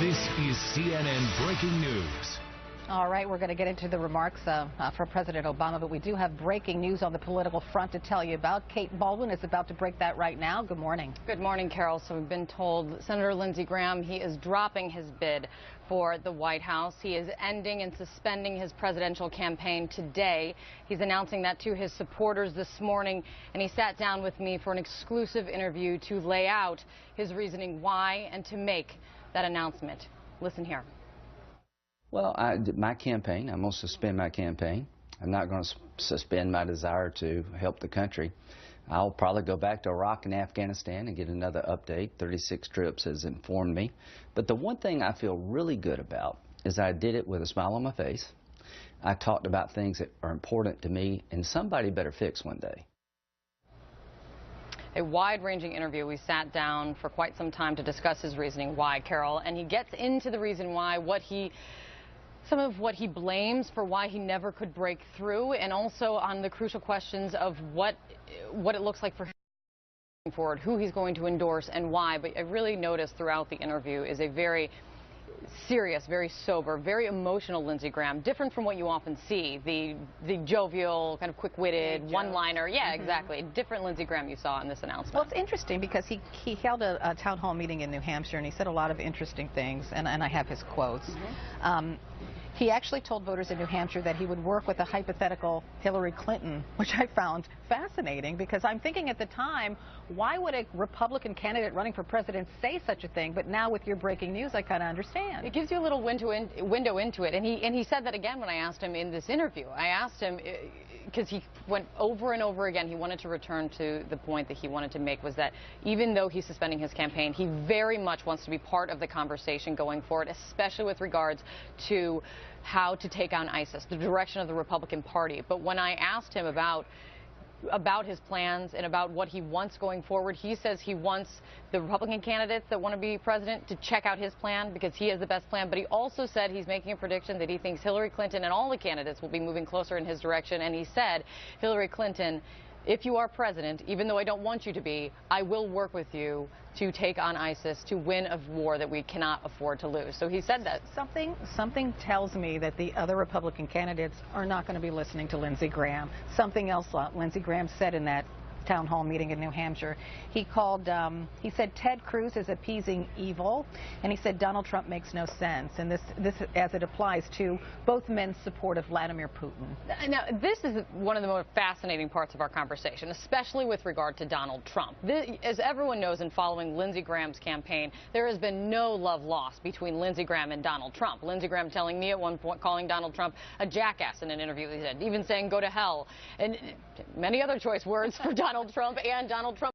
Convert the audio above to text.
This is CNN Breaking News. All right, we're going to get into the remarks for President Obama, but we do have breaking news on the political front to tell you about. Kate Baldwin is about to break that right now. Good morning. Good morning, Carol. So we've been told Senator Lindsey Graham, he is dropping his bid for the White House. He is ending and suspending his presidential campaign today. He's announcing that to his supporters this morning, and he sat down with me for an exclusive interview to lay out his reasoning why and to make that announcement. Listen here. Well, my campaign, I'm going to suspend my campaign. I'm not going to suspend my desire to help the country. I'll probably go back to Iraq and Afghanistan and get another update. 36 trips has informed me. But the one thing I feel really good about is I did it with a smile on my face. I talked about things that are important to me, and somebody better fix one day. A wide-ranging interview. We sat down for quite some time to discuss his reasoning why, Carol, and he gets into the reason why, some of what he blames for why he never could break through, and also on the crucial questions of what it looks like for him going forward, who he's going to endorse and why. But I really noticed throughout the interview is a very serious, very sober, very emotional Lindsey Graham, different from what you often see, the jovial, kind of quick-witted, one-liner. Yeah, exactly. Different Lindsey Graham you saw in this announcement. Well, it's interesting because he held a town hall meeting in New Hampshire, and he said a lot of interesting things, and I have his quotes. He actually told voters in New Hampshire that he would work with a hypothetical Hillary Clinton, which I found fascinating because I'm thinking at the time, why would a Republican candidate running for president say such a thing? But now with your breaking news, I kind of understand. It gives you a little window into it. And he said that again when I asked him in this interview. I asked him, because he went over and over again, he wanted to return to the point that he wanted to make, was that even though he's suspending his campaign, he very much wants to be part of the conversation going forward, especially with regards to how to take on ISIS, the direction of the Republican Party. But when I asked him about his plans and about what he wants going forward, he says he wants the Republican candidates that want to be president to check out his plan because he has the best plan. But he also said he's making a prediction that he thinks Hillary Clinton and all the candidates will be moving closer in his direction. And he said, Hillary Clinton, if you are president, even though I don't want you to be, I will work with you to take on ISIS, to win a war that we cannot afford to lose. So he said that. Something tells me that the other Republican candidates are not going to be listening to Lindsey Graham. Something else Lindsey Graham said in that town hall meeting in New Hampshire. He said Ted Cruz is appeasing evil, and he said Donald Trump makes no sense. And this as it applies to both men's support of Vladimir Putin. Now, this is one of the most fascinating parts of our conversation, especially with regard to Donald Trump. As everyone knows in following Lindsey Graham's campaign, there has been no love lost between Lindsey Graham and Donald Trump. Lindsey Graham telling me at one point, calling Donald Trump a jackass in an interview, he said, even saying go to hell, and many other choice words for Donald Trump and Donald Trump